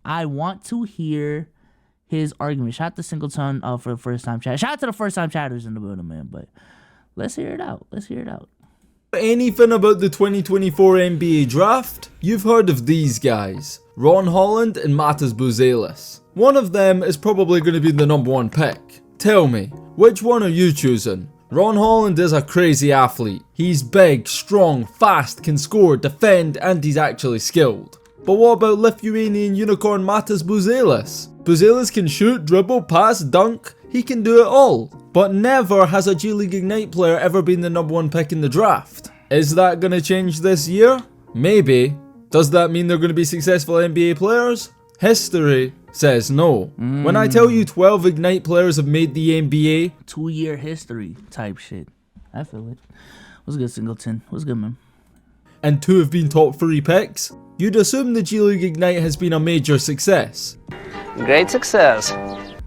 I want to hear his argument. Shout out to Singleton for the first time chat. Shout out to the first time chatters in the building, man. But let's hear it out. Anything about the 2024 NBA draft? You've heard of these guys, Ron Holland and Matas Buzelis. One of them is probably going to be the number 1 pick. Tell me, which one are you choosing? Ron Holland is a crazy athlete. He's big, strong, fast, can score, defend, and he's actually skilled. But what about Lithuanian unicorn Matas Buzelis? Buzelis can shoot, dribble, pass, dunk. He can do it all. But never has a G League Ignite player ever been the number 1 pick in the draft. Is that going to change this year? Maybe. Does that mean they're going to be successful NBA players? History says no. When I tell you 12 Ignite players have made the NBA, 2-year history type shit. I feel it. What's good, Singleton? What's good, man? and 2 have been top 3 picks, you'd assume the G League Ignite has been a major success. Great success.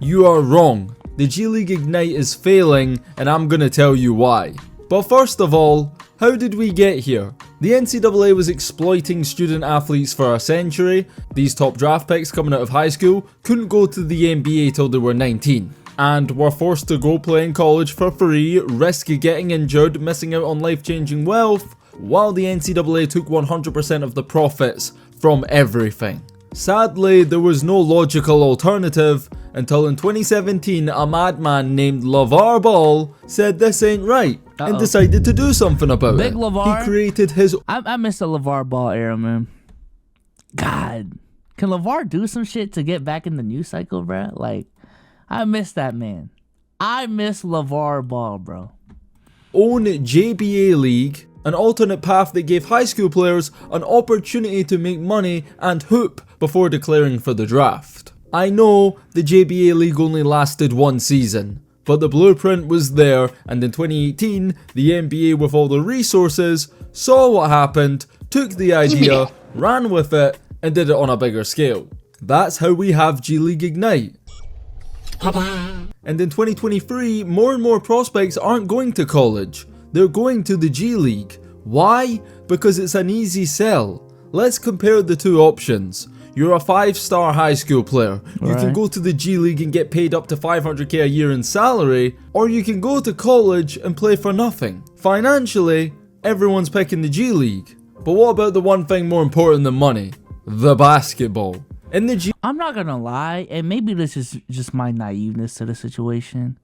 You are wrong. The G League Ignite is failing, and I'm gonna tell you why. But first of all, how did we get here? The NCAA was exploiting student athletes for a century. These top draft picks coming out of high school couldn't go to the NBA till they were 19. And were forced to go play in college for free, risk getting injured, missing out on life-changing wealth, while the NCAA took 100% of the profits from everything. Sadly, there was no logical alternative until in 2017 a madman named LeVar Ball said this ain't right and decided to do something about Big it. LeVar? He created his... I miss the LeVar Ball era, man. God. Can LeVar do some shit to get back in the news cycle, bruh? Like, I miss that man. I miss LeVar Ball, bro. own JBA League, an alternate path that gave high school players an opportunity to make money and hoop before declaring for the draft. I know the JBA League only lasted 1 season, but the blueprint was there, and in 2018, the NBA with all the resources saw what happened, took the idea, ran with it, and did it on a bigger scale. That's how we have G League Ignite. And in 2023, more and more prospects aren't going to college. They're going to the G League. Why? Because it's an easy sell. Let's compare the 2 options. You're a 5-star high school player. You can go to the G League and get paid up to $500k a year in salary, or you can go to college and play for nothing. Financially, everyone's picking the G League. But what about the one thing more important than money? The basketball. In the G I'm not gonna lie, and maybe this is just my naiveness to the situation.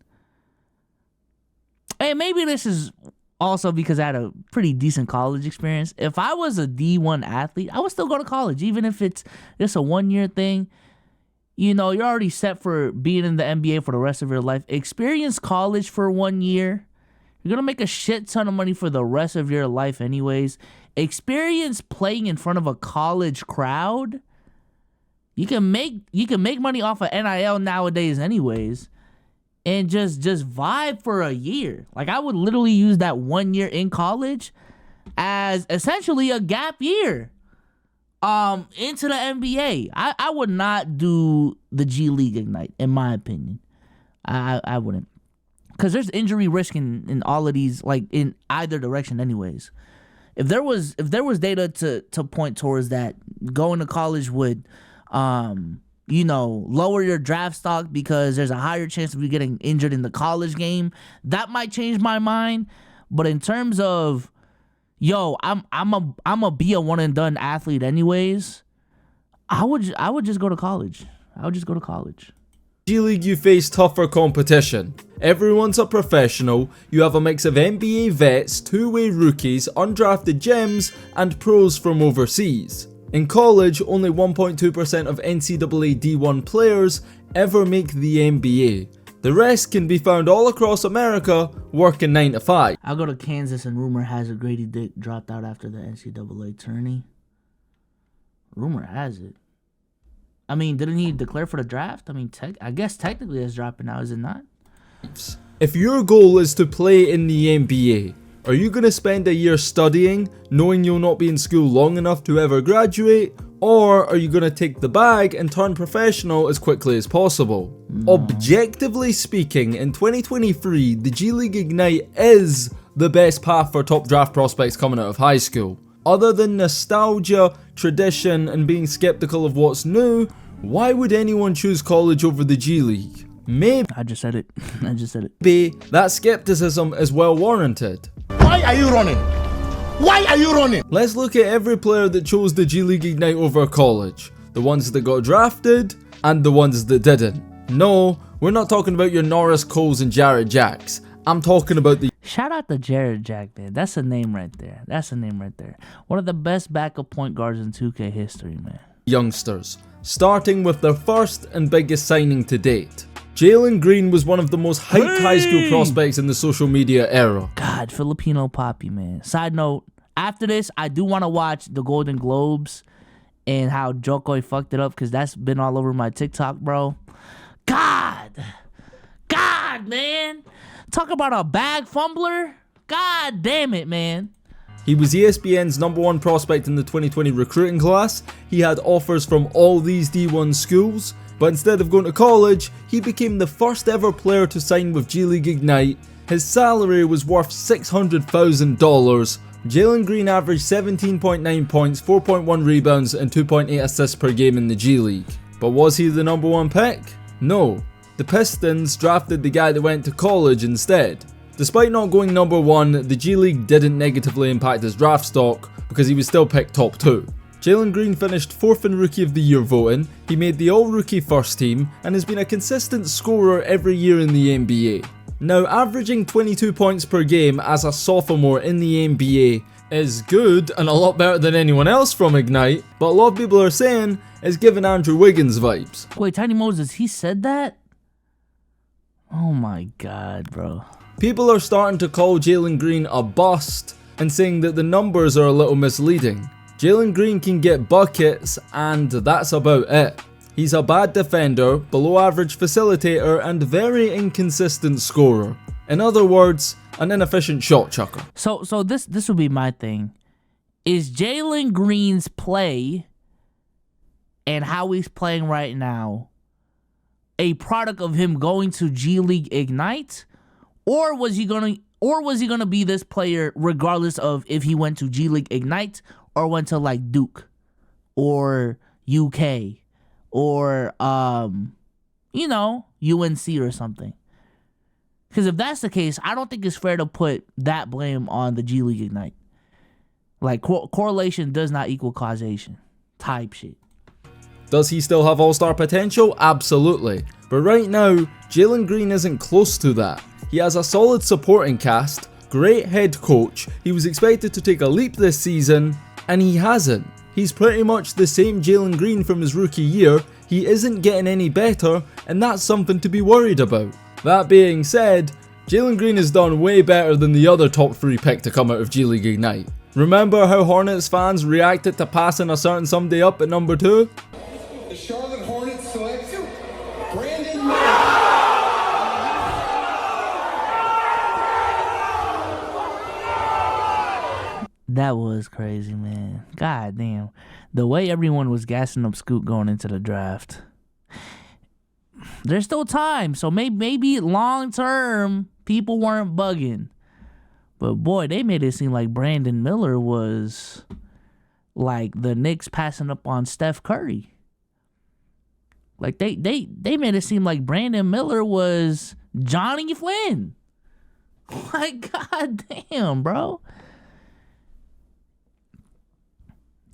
And maybe this is also because I had a pretty decent college experience. If I was a D1 athlete, I would still go to college, even if it's just a 1-year thing. You know, you're already set for being in the NBA for the rest of your life. Experience college for 1 year. You're gonna make a shit ton of money for the rest of your life anyways. Experience playing in front of a college crowd. You can make money off of NIL nowadays anyways. And just vibe for a year. Like, I would literally use that 1 year in college as essentially a gap year into the NBA. I would not do the G League Ignite, in my opinion. I wouldn't. Because there's injury risk in all of these, like, in either direction anyways. If there was data to point towards that, going to college would you know, lower your draft stock because there's a higher chance of you getting injured in the college game, that might change my mind. But in terms of, yo, I'm a be a one and done athlete anyways, I would just go to college. G League, you face tougher competition. Everyone's a professional. You have a mix of NBA vets, 2-way rookies, undrafted gems, and pros from overseas. In college, only 1.2% of NCAA D1 players ever make the NBA. The rest can be found all across America, working 9 to 5. I'll go to Kansas, and rumor has it Grady Dick dropped out after the NCAA tourney. Rumor has it. I mean, didn't he declare for the draft? I mean, I guess technically it's dropping now, is it not? If your goal is to play in the NBA, are you going to spend a year studying, knowing you'll not be in school long enough to ever graduate? Or are you going to take the bag and turn professional as quickly as possible? No. Objectively speaking, in 2023, the G League Ignite is the best path for top draft prospects coming out of high school. Other than nostalgia, tradition, and being skeptical of what's new, Why would anyone choose college over the G League? Maybe I just said it. I just said it. that skepticism is well warranted. Why are you running? Why are you running? Let's look at every player that chose the G League Ignite over college. The ones that got drafted and the ones that didn't. No, we're not talking about your Norris Coles and Jarrett Jacks. I'm talking about the Shout out to Jarrett Jack, man. That's a name right there. That's a name right there. One of the best backup point guards in 2K history, man. youngsters, starting with their first and biggest signing to date. Jalen Green was one of the most hyped high school prospects in the social media era. God, Filipino Poppy, man. Side note, after this, I do want to watch the Golden Globes and how Jokoy fucked it up, because that's been all over my TikTok, bro. God, man. Talk about a bag fumbler. God damn it, man. He was ESPN's #1 prospect in the 2020 recruiting class. He had offers from all these D1 schools, but instead of going to college, he became the first ever player to sign with G League Ignite. His salary was worth $600,000. Jalen Green averaged 17.9 points, 4.1 rebounds, and 2.8 assists per game in the G League. But was he the #1 pick? No. The Pistons drafted the guy that went to college instead. Despite not going #1, the G League didn't negatively impact his draft stock because he was still picked top 2. Jalen Green finished 4th in Rookie of the Year voting, he made the All-Rookie first team, and has been a consistent scorer every year in the NBA. Now, averaging 22 points per game as a sophomore in the NBA is good and a lot better than anyone else from Ignite, but a lot of people are saying it's giving Andrew Wiggins vibes. Wait, Tiny Moses, he said that? Oh my God, bro. People are starting to call Jalen Green a bust and saying that the numbers are a little misleading. Jalen Green can get buckets and that's about it. He's a bad defender, below average facilitator, and very inconsistent scorer. In other words, an inefficient shot chucker. So this would be my thing. Is Jalen Green's play and how he's playing right now a product of him going to G League Ignite? Or was he gonna be this player regardless of if he went to G League Ignite or went to like Duke or UK or UNC or something? Because if that's the case, I don't think it's fair to put that blame on the G League Ignite. Like correlation does not equal causation type shit. Does he still have all-star potential? Absolutely. But right now, Jalen Green isn't close to that. He has a solid supporting cast, great head coach, he was expected to take a leap this season, and he hasn't. He's pretty much the same Jalen Green from his rookie year, he isn't getting any better, and that's something to be worried about. That being said, Jalen Green has done way better than the other top 3 pick to come out of G League Ignite. Remember how Hornets fans reacted to passing a certain someday up at #2? The Charlotte Hornets select Brandon Miller. That was crazy, man. God damn. The way everyone was gassing up Scoot going into the draft. There's still time, so maybe long term people weren't bugging. But boy, they made it seem like Brandon Miller was like the Knicks passing up on Steph Curry. Like they made it seem like Brandon Miller was Johnny Flynn. Like, god damn, bro.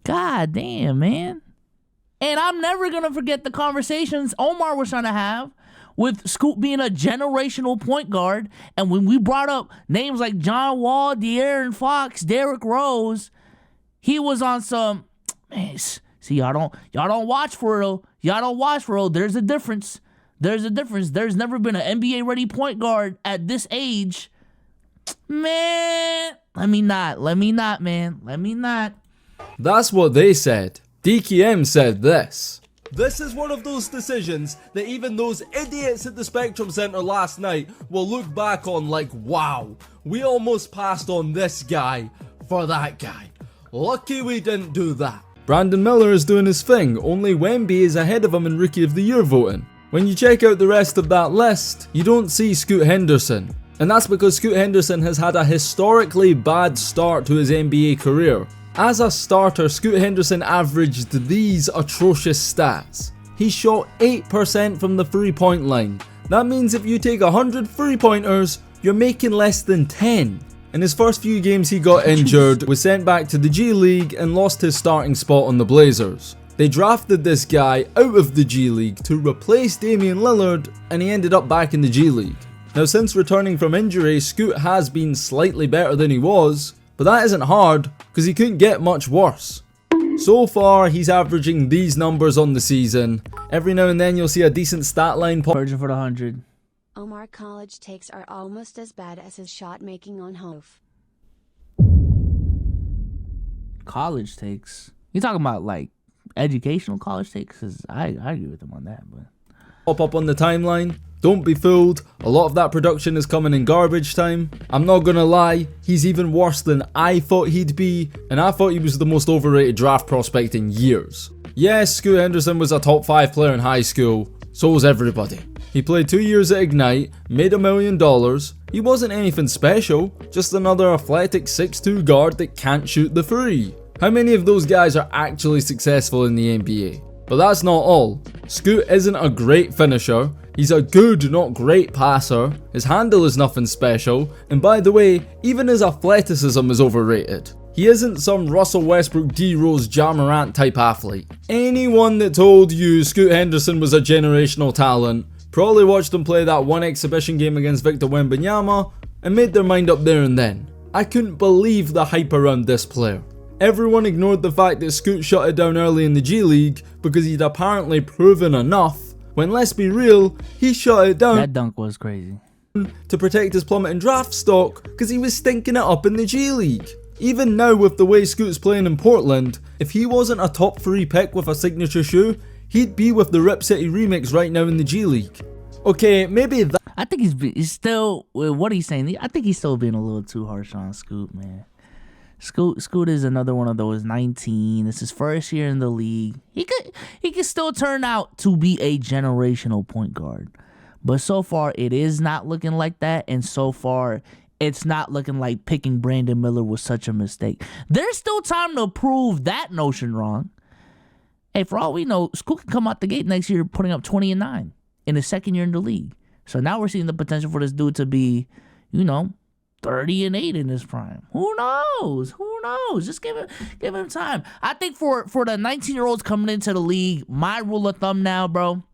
God damn, man. And I'm never going to forget the conversations Omar was trying to have with Scoot being a generational point guard. And when we brought up names like John Wall, De'Aaron Fox, Derrick Rose, he was on some, man, see, y'all don't watch for real. Y'all don't watch for real. There's a difference. There's a difference. There's never been an NBA ready point guard at this age. Man, let me not, man. Let me not. That's what they said. DKM said this. This is one of those decisions that even those idiots at the Spectrum Center last night will look back on like, wow, we almost passed on this guy for that guy. Lucky we didn't do that. Brandon Miller is doing his thing, only Wemby is ahead of him in Rookie of the Year voting. When you check out the rest of that list, you don't see Scoot Henderson. And that's because Scoot Henderson has had a historically bad start to his NBA career. As a starter, Scoot Henderson averaged these atrocious stats. he shot 8% from the 3-point line. That means if you take 100 3-pointers, you're making less than 10. In his first few games he got injured, was sent back to the G League and lost his starting spot on the Blazers. They drafted this guy out of the G League to replace Damian Lillard, and he ended up back in the G League. Now since returning from injury, Scoot has been slightly better than he was, but that isn't hard because he couldn't get much worse. So far he's averaging these numbers on the season. Every now and then you'll see a decent stat line pop. Virgin for the 100. Omar college takes are almost as bad as his shot making on Hove. College takes. You talking about like educational college takes? Cause I agree with him on that, but Pop up on the timeline. Don't be fooled, a lot of that production is coming in garbage time. I'm not gonna lie, he's even worse than I thought he'd be, and I thought he was the most overrated draft prospect in years. Yes, Scoot Henderson was a top 5 player in high school, so was everybody. He played 2 years at Ignite, made $1 million. He wasn't anything special, just another athletic 6'2 guard that can't shoot the three. How many of those guys are actually successful in the NBA? But that's not all. Scoot isn't a great finisher, he's a good, not great passer, his handle is nothing special, and by the way, even his athleticism is overrated. He isn't some Russell Westbrook, D Rose, Ja Morant type athlete. Anyone that told you Scoot Henderson was a generational talent probably watched him play that one exhibition game against Victor Wembanyama and made their mind up there and then. I couldn't believe the hype around this player. Everyone ignored the fact that Scoot shut it down early in the G League because he'd apparently proven enough, when let's be real, he shut it down that dunk was crazy. To protect his plummeting draft stock because he was stinking it up in the G League. Even now with the way Scoot's playing in Portland, if he wasn't a top 3 pick with a signature shoe, he'd be with the Rip City Remix right now in the G League. Okay, maybe that. I think he's still, with what he's saying, I think he's still being a little too harsh on Scoot, man. Scoot is another one of those 19. It's his first year in the league. He could still turn out to be a generational point guard. But so far it is not looking like that, and so far it's not looking like picking Brandon Miller was such a mistake. There's still time to prove that notion wrong. Hey, for all we know, Scoot can come out the gate next year putting up 20 and 9 in his second year in the league. So now we're seeing the potential for this dude to be, 30 and 8 in his prime. Who knows? Just give him time. I think for the 19-year-olds coming into the league, my rule of thumb now, bro,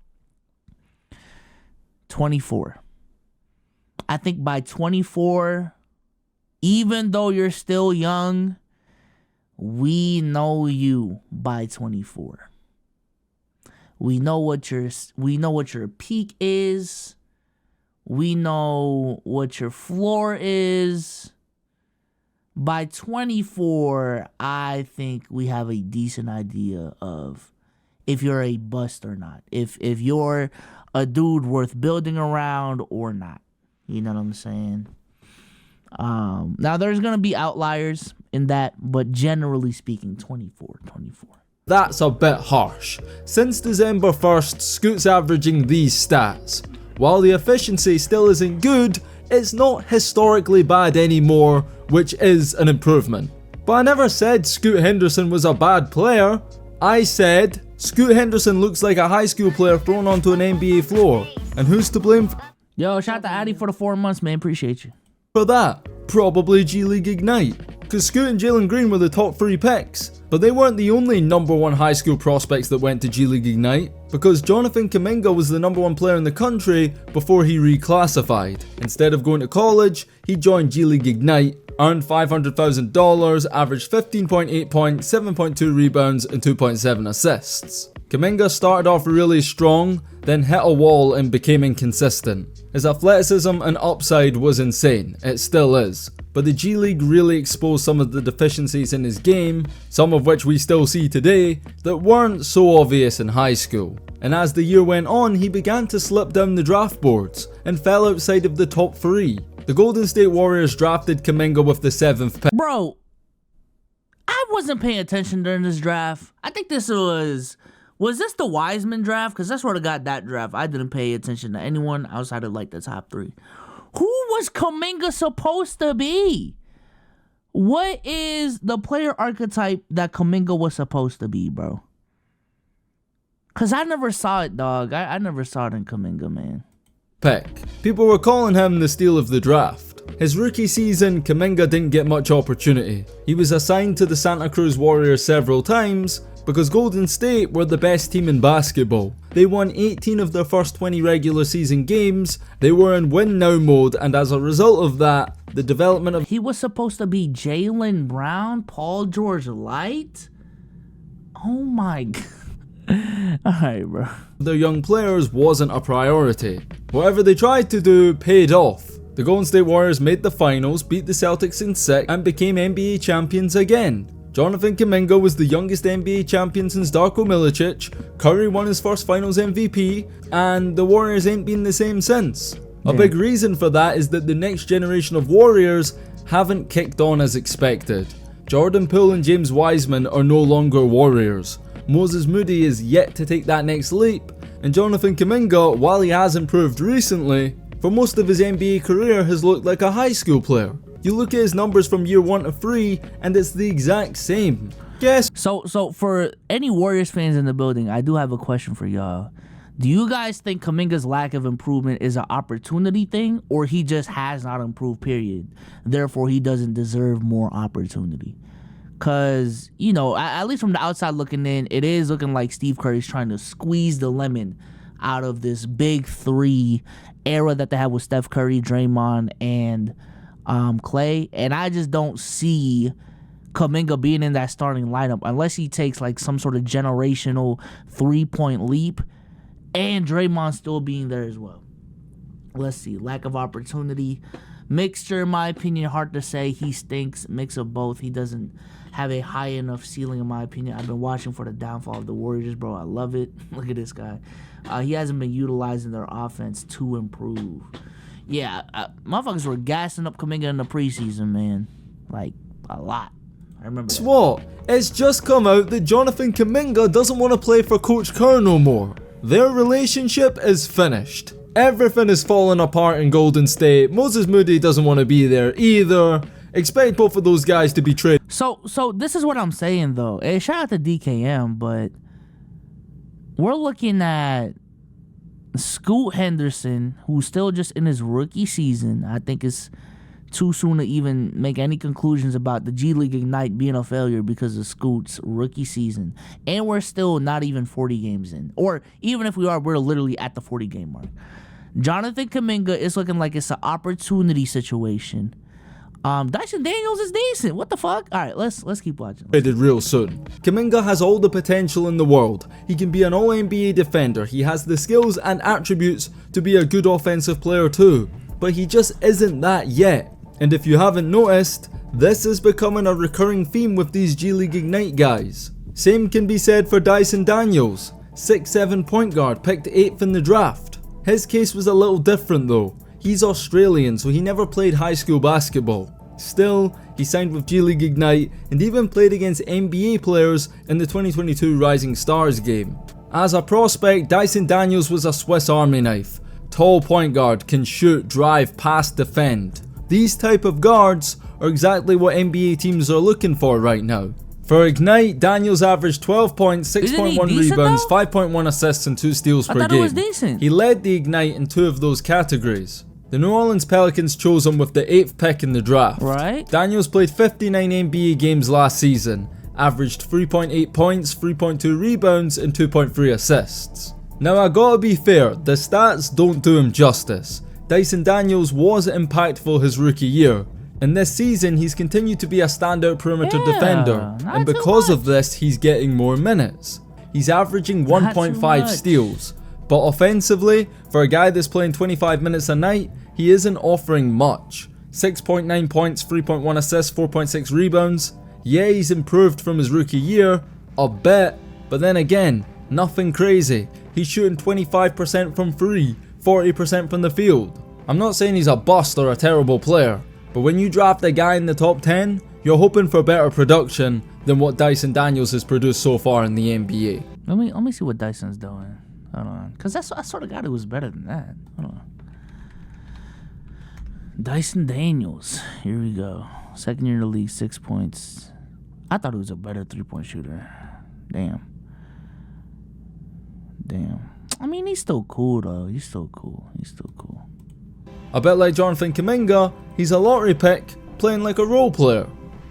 24. I think by 24, even though you're still young, we know you by 24. We know what your peak is. We know what your floor is. By 24, I think we have a decent idea of if you're a bust or not. If you're a dude worth building around or not. You know what I'm saying? Now, there's going to be outliers in that, but generally speaking, 24. That's a bit harsh. Since December 1st, Scoot's averaging these stats. While the efficiency still isn't good, it's not historically bad anymore, which is an improvement. But I never said Scoot Henderson was a bad player. I said Scoot Henderson looks like a high school player thrown onto an NBA floor. And who's to blame Yo, shout out to Addy for the 4 months, man. Appreciate you. for that? Probably G League Ignite. Because Scoot and Jalen Green were the top 3 picks. But they weren't the only number 1 high school prospects that went to G League Ignite, because Jonathan Kuminga was the number 1 player in the country before he reclassified. Instead of going to college, he joined G League Ignite, earned $500,000, averaged 15.8 points, 7.2 rebounds, and 2.7 assists. Kuminga started off really strong, then hit a wall and became inconsistent. His athleticism and upside was insane, it still is. But the G League really exposed some of the deficiencies in his game, some of which we still see today, that weren't so obvious in high school. And as the year went on, he began to slip down the draft boards, and fell outside of the top 3. The Golden State Warriors drafted Kuminga with the 7th pick. Bro, I wasn't paying attention during this draft. I think this was this the Wiseman draft? Because I swear to God, that draft, I didn't pay attention to anyone outside of like the top 3. Who was Kuminga supposed to be? What is the player archetype that Kuminga was supposed to be, bro? Cause I never saw it, dog. I never saw it in Kuminga, man. pick. People were calling him the steal of the draft. His rookie season, Kuminga didn't get much opportunity. He was assigned to the Santa Cruz Warriors several times because Golden State were the best team in basketball. They won 18 of their first 20 regular season games, they were in win now mode, and as a result of that, the development of He was supposed to be Jaylen Brown, Paul George Light? Oh my god. Alright, bro. their young players wasn't a priority. Whatever they tried to do paid off. The Golden State Warriors made the finals, beat the Celtics in 6, and became NBA champions again. Jonathan Kuminga was the youngest NBA champion since Darko Milicic, Curry won his first finals MVP, and the Warriors ain't been the same since. A big reason for that is that the next generation of Warriors haven't kicked on as expected. Jordan Poole and James Wiseman are no longer Warriors. Moses Moody is yet to take that next leap, and Jonathan Kuminga, while he has improved recently, for most of his NBA career has looked like a high school player. You look at his numbers from year 1 to 3 and it's the exact same. Guess So for any Warriors fans in the building, I do have a question for y'all. Do you guys think Kuminga's lack of improvement is an opportunity thing, or he just has not improved, period? Therefore, he doesn't deserve more opportunity? Because, you know, at least from the outside looking in, it is looking like Steve Curry's trying to squeeze the lemon out of this big three era that they had with Steph Curry, Draymond, and Clay. And I just don't see Kuminga being in that starting lineup unless he takes like some sort of generational 3-point leap, and Draymond still being there as well. Let's see. Lack of opportunity. Mixture, in my opinion, hard to say. He stinks. Mix of both. He doesn't have a high enough ceiling, in my opinion. I've been watching for the downfall of the Warriors, bro. I love it. Look at this guy. He hasn't been utilizing their offense to improve. Yeah, motherfuckers were gassing up Kuminga in the preseason, man. Like, a lot. I remember Guess that. what? It's just come out that Jonathan Kuminga doesn't want to play for Coach Kerr no more. Their relationship is finished. Everything is falling apart in Golden State. Moses Moody doesn't want to be there either. Expect both of those guys to be traded. So this is what I'm saying, though. Hey, shout out to DKM, but we're looking at Scoot Henderson, who's still just in his rookie season. I think it's too soon to even make any conclusions about the G League Ignite being a failure because of Scoot's rookie season. And we're still not even 40 games in. Or even if we are, we're literally at the 40-game mark. Jonathan Kuminga is looking like it's an opportunity situation. Dyson Daniels is decent. What the fuck? All right, let's keep watching. Real soon. Kuminga has all the potential in the world. He can be an all-NBA defender. He has the skills and attributes to be a good offensive player too. But he just isn't that yet. And if you haven't noticed, this is becoming a recurring theme with these G League Ignite guys. Same can be said for Dyson Daniels, 6'7" point guard, picked 8th in the draft. His case was a little different though. He's Australian, so he never played high school basketball. Still, he signed with G League Ignite and even played against NBA players in the 2022 Rising Stars game. As a prospect, Dyson Daniels was a Swiss Army knife. Tall point guard, can shoot, drive, pass, defend. These type of guards are exactly what NBA teams are looking for right now. For Ignite, Daniels averaged 12 points, 6.1 rebounds, 5.1 assists and 2 steals per thought game. it was decent. He led the Ignite in 2 of those categories. The New Orleans Pelicans chose him with the 8th pick in the draft. Right. Daniels played 59 NBA games last season, averaged 3.8 points, 3.2 rebounds and 2.3 assists. Now I gotta be fair, the stats don't do him justice. Dyson Daniels was impactful his rookie year, and this season he's continued to be a standout perimeter defender, and because of this he's getting more minutes. He's averaging 1.5 steals, but offensively, for a guy that's playing 25 minutes a night, he isn't offering much. 6.9 points, 3.1 assists, 4.6 rebounds. Yeah, he's improved from his rookie year, a bit, but then again, nothing crazy. He's shooting 25% from 3, 40% from the field. I'm not saying he's a bust or a terrible player, but when you draft a guy in the top 10, you're hoping for better production than what Dyson Daniels has produced so far in the NBA. Let me see what Dyson's doing. Hold on, cause I sort of got it was better than that. Hold on. Dyson Daniels. Here we go. Second year in the league, 6 points. I thought he was a better 3-point shooter. Damn. damn. I mean, he's still cool though. He's still cool. A bit like Jonathan Kuminga, he's a lottery pick playing like a role player.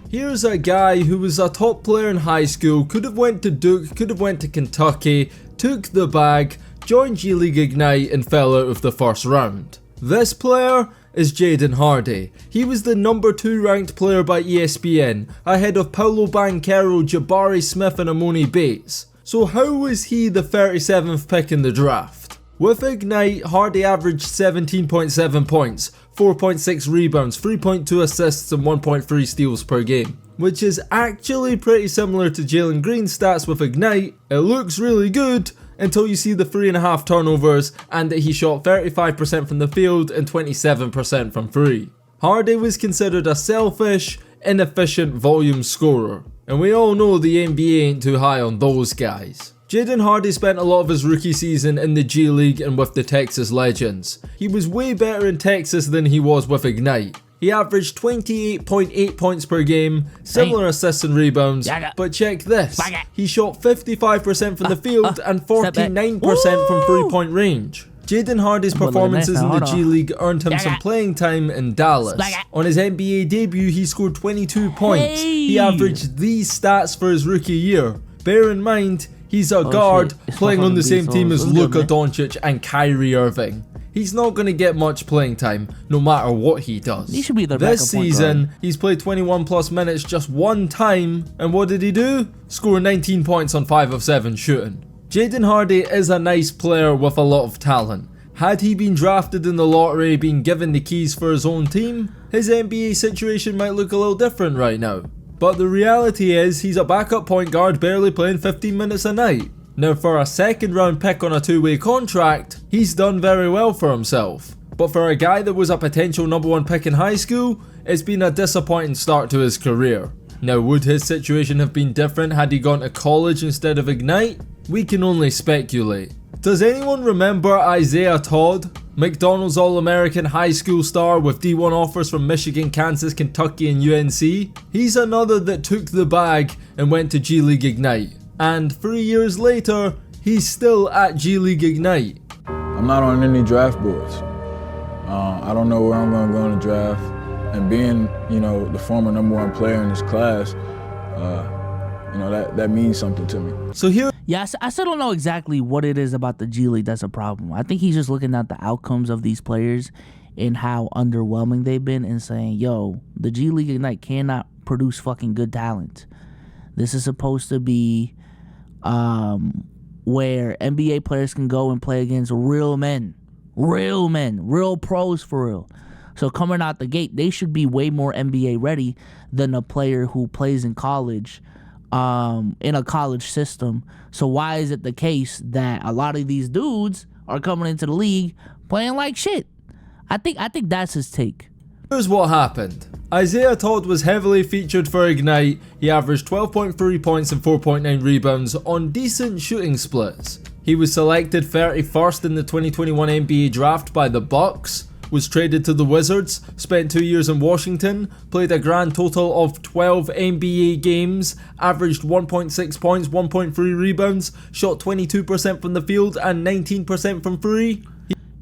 Here's a guy who was a top player in high school, could have went to Duke, could have went to Kentucky, took the bag, joined G League Ignite and fell out of the first round. This player is Jaden Hardy. He was the number 2 ranked player by ESPN, ahead of Paolo Banchero, Jabari Smith and Amoni Bates. So how was he the 37th pick in the draft? With Ignite, Hardy averaged 17.7 points, 4.6 rebounds, 3.2 assists and 1.3 steals per game, which is actually pretty similar to Jalen Green's stats with Ignite. It looks really good until you see the 3.5 turnovers and that he shot 35% from the field and 27% from 3. Hardy was considered a selfish, inefficient volume scorer, and we all know the NBA ain't too high on those guys. Jaden Hardy spent a lot of his rookie season in the G League and with the Texas Legends. He was way better in Texas than he was with Ignite. He averaged 28.8 points per game, similar assists and rebounds, but check this, he shot 55% from the field and 49% from 3-point range. Jaden Hardy's performances in the G League earned him some playing time in Dallas. On his NBA debut, he scored 22 points. He averaged these stats for his rookie year. Bear in mind, he's a guard playing on the same team as Luka Doncic and Kyrie Irving. He's not going to get much playing time, no matter what he does. He should be the this season, he's played 21 plus minutes just one time, and what did he do? Score 19 points on 5 of 7 shooting. Jaden Hardy is a nice player with a lot of talent. Had he been drafted in the lottery, been given the keys for his own team, his NBA situation might look a little different right now. But the reality is, he's a backup point guard barely playing 15 minutes a night. Now for a second round pick on a 2-way contract, he's done very well for himself. But for a guy that was a potential number 1 pick in high school, it's been a disappointing start to his career. Now would his situation have been different had he gone to college instead of Ignite? We can only speculate. Does anyone remember Isaiah Todd? McDonald's All-American high school star with D1 offers from Michigan, Kansas, Kentucky and UNC? He's another that took the bag and went to G League Ignite. And 3 years later, he's still at G League Ignite. I'm not on any draft boards. I don't know where I'm going to go in the draft. And being, the former number 1 player in this class, that means something to me. So here... Yeah, I still don't know exactly what it is about the G League that's a problem. I think he's just looking at the outcomes of these players and how underwhelming they've been and saying, yo, the G League Ignite cannot produce fucking good talent. This is supposed to be where NBA players can go and play against real men, real pros for real. So coming out the gate, they should be way more NBA ready than a player who plays in college, in a college system. So why is it the case that a lot of these dudes are coming into the league playing like shit? I think that's his take. Here's what happened. Isaiah Todd was heavily featured for Ignite. He averaged 12.3 points and 4.9 rebounds on decent shooting splits. He was selected 31st in the 2021 NBA draft by the Bucks, was traded to the Wizards, spent 2 years in Washington, played a grand total of 12 NBA games, averaged 1.6 points, 1.3 rebounds, shot 22% from the field and 19% from 3.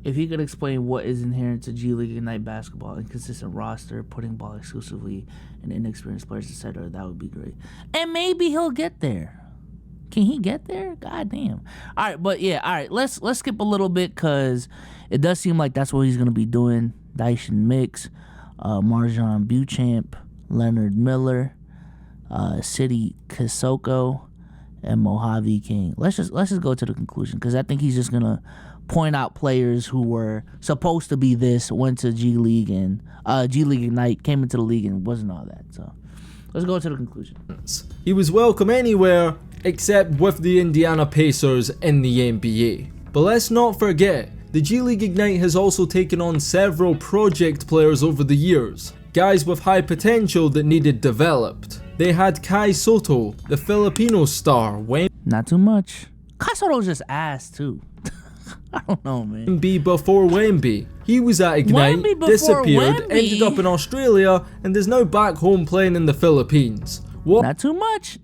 If he could explain what is inherent to G League Ignite basketball, inconsistent roster, putting ball exclusively in inexperienced players, etc., that would be great. And maybe he'll get there. Can he get there? God damn. All right, but yeah, all right. Let's skip a little bit because it does seem like that's what he's gonna be doing. Dyson Mix, Marjan Beauchamp, Leonard Miller, City Kosoko, and Mojave King. Let's just go to the conclusion because I think he's just gonna point out players who were supposed to be this, went to G League and G League Ignite, came into the league and wasn't all that. So let's go to the conclusion. He was welcome anywhere except with the Indiana Pacers in the NBA. But let's not forget, the G League Ignite has also taken on several project players over the years, guys with high potential that needed developed. They had Kai Soto, the Filipino star, Not too much. Kai Soto's just ass too. I don't know, man. Wemby before Wemby. He was at Ignite, disappeared, ended up in Australia, and is now back home playing in the Philippines. What? Not too much.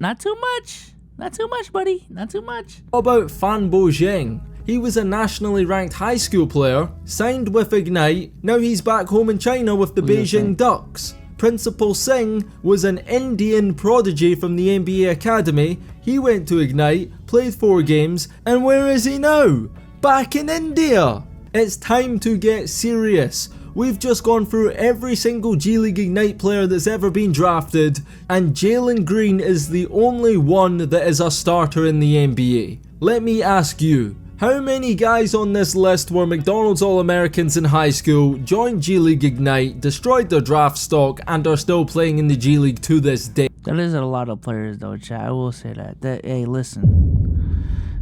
Not too much, buddy. Not too much. What about Fan Bojing? He was a nationally ranked high school player, signed with Ignite, now he's back home in China with the Beijing Ducks. Principal Singh was an Indian prodigy from the NBA Academy. He went to Ignite, played 4 games, and where is he now? Back in India! It's time to get serious. We've just gone through every single G League Ignite player that's ever been drafted, and Jalen Green is the only one that is a starter in the NBA. Let me ask you, how many guys on this list were McDonald's All-Americans in high school, joined G League Ignite, destroyed their draft stock, and are still playing in the G League to this day? That is a lot of players though, chat. I will say that. Hey, listen.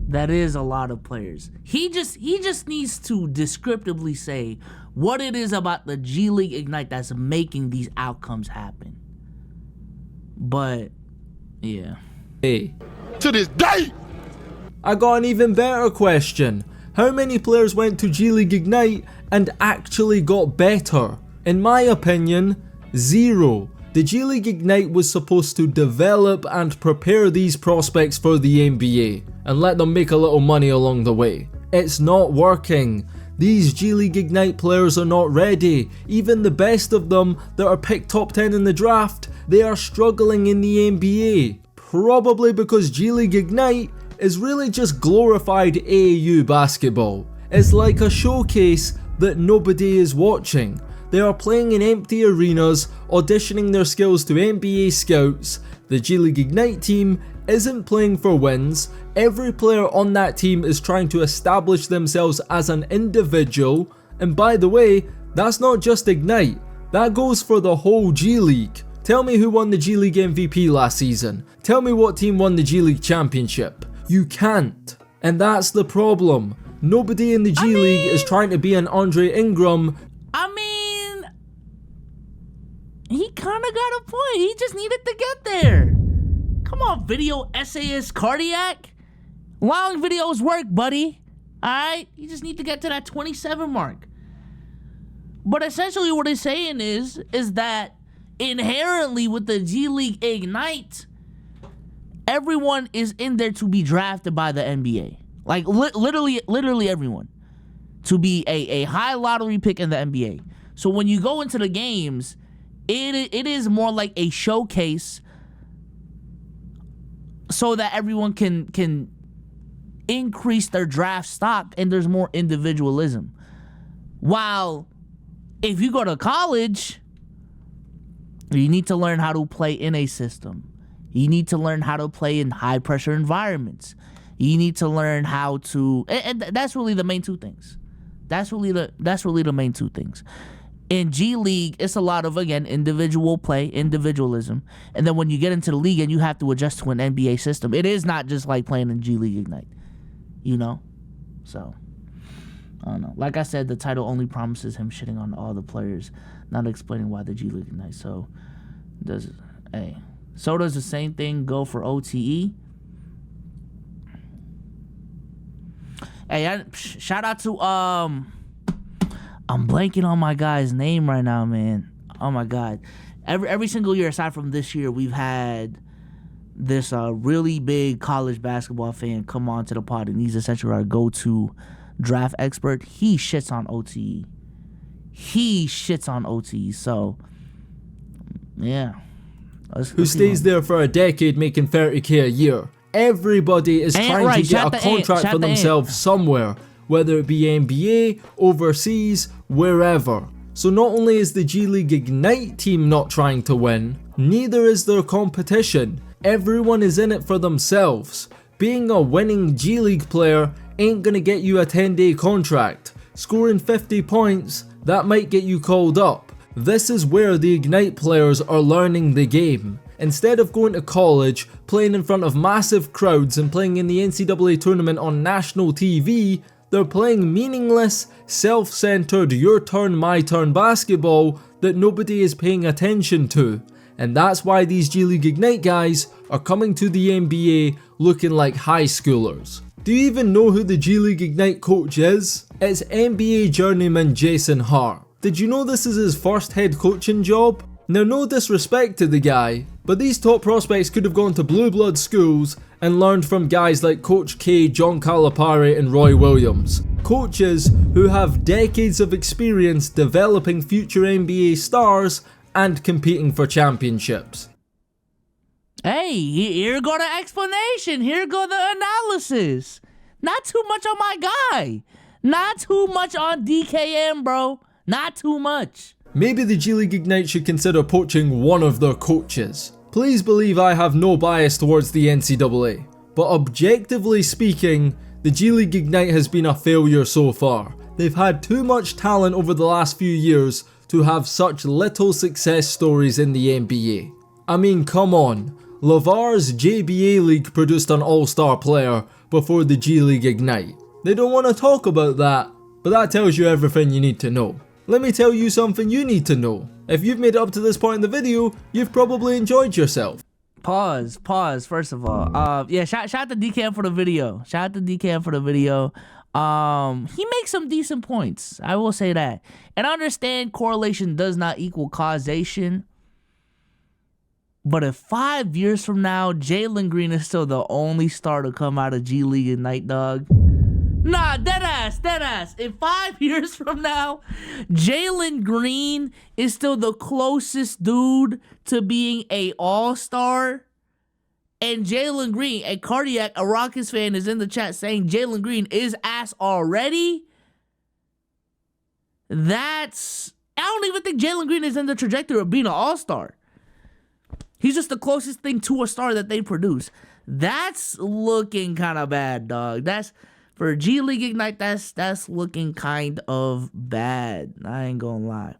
That is a lot of players. He just needs to descriptively say what it is about the G League Ignite that's making these outcomes happen. But yeah. Hey. To this day! I got an even better question. How many players went to G League Ignite and actually got better? In my opinion, 0. The G League Ignite was supposed to develop and prepare these prospects for the NBA and let them make a little money along the way. It's not working. These G League Ignite players are not ready. Even the best of them that are picked top 10 in the draft, they are struggling in the NBA. Probably because G League Ignite is really just glorified AAU basketball. It's like a showcase that nobody is watching. They are playing in empty arenas, auditioning their skills to NBA scouts. The G League Ignite team isn't playing for wins. Every player on that team is trying to establish themselves as an individual. And by the way, that's not just Ignite. That goes for the whole G League. Tell me who won the G League MVP last season. Tell me what team won the G League Championship. You can't. And that's the problem. Nobody in the G League is trying to be an Andre Ingram. He kind of got a point. He just needed to get there. Come on, video essayist Cardiac. Long videos work, buddy. Alright? You just need to get to that 27 mark. But essentially what he's saying is that inherently with the G League Ignite, everyone is in there to be drafted by the NBA. Like, literally everyone. To be a high lottery pick in the NBA. So when you go into the games, it is more like a showcase so that everyone can increase their draft stock and there's more individualism. While if you go to college, you need to learn how to play in a system. You need to learn how to play in high pressure environments. You need to learn how to, and that's really the main two things. That's really the main two things. In G League, it's a lot of, again, individual play, individualism. And then when you get into the league and you have to adjust to an NBA system, it is not just like playing in G League Ignite, you know? So, I don't know. Like I said, the title only promises him shitting on all the players, not explaining why the G League Ignite. So, does the same thing go for OTE? Hey, shout out to, I'm blanking on my guy's name right now, man. Oh my God. Every single year aside from this year, we've had this really big college basketball fan come on to the pod, and he's essentially our go-to draft expert. He shits on OTE. So, yeah. Who stays there for a decade making 30k a year. Everybody is trying to get a contract for themselves somewhere, whether it be NBA, overseas, wherever. So not only is the G League Ignite team not trying to win, neither is their competition. Everyone is in it for themselves. Being a winning G League player ain't gonna get you a 10-day contract. Scoring 50 points, that might get you called up. This is where the Ignite players are learning the game. Instead of going to college, playing in front of massive crowds and playing in the NCAA tournament on national TV, they're playing meaningless, self-centered, your turn, my turn basketball that nobody is paying attention to. And that's why these G League Ignite guys are coming to the NBA looking like high schoolers. Do you even know who the G League Ignite coach is? It's NBA journeyman Jason Hart. Did you know this is his first head coaching job? Now, no disrespect to the guy, but these top prospects could have gone to blue blood schools and learned from guys like Coach K, John Calipari and Roy Williams. Coaches who have decades of experience developing future NBA stars and competing for championships. Hey, here go the explanation. Here go the analysis. Not too much on my guy. Not too much on DKM, bro. Not too much. Maybe the G League Ignite should consider poaching one of their coaches. Please believe I have no bias towards the NCAA, but objectively speaking, the G League Ignite has been a failure so far. They've had too much talent over the last few years to have such little success stories in the NBA. I mean, come on. LeVar's JBA League produced an all-star player before the G League Ignite. They don't want to talk about that, but that tells you everything you need to know. Let me tell you something you need to know. If you've made it up to this point in the video, you've probably enjoyed yourself. Pause, first of all. Yeah, shout out to DKM for the video. Shout out to DKM for the video. He makes some decent points. I will say that. And I understand correlation does not equal causation. But if 5 years from now, Jalen Green is still the only star to come out of G League Ignite, dog. Nah, deadass. If 5 years from now, Jalen Green is still the closest dude to being a all-star, and Jalen Green, a Cardiac, a Rockets fan, is in the chat saying Jalen Green is ass already, I don't even think Jalen Green is in the trajectory of being an all-star. He's just the closest thing to a star that they produce. That's looking kind of bad, dog. For G League Ignite, that's looking kind of bad. I ain't gonna lie.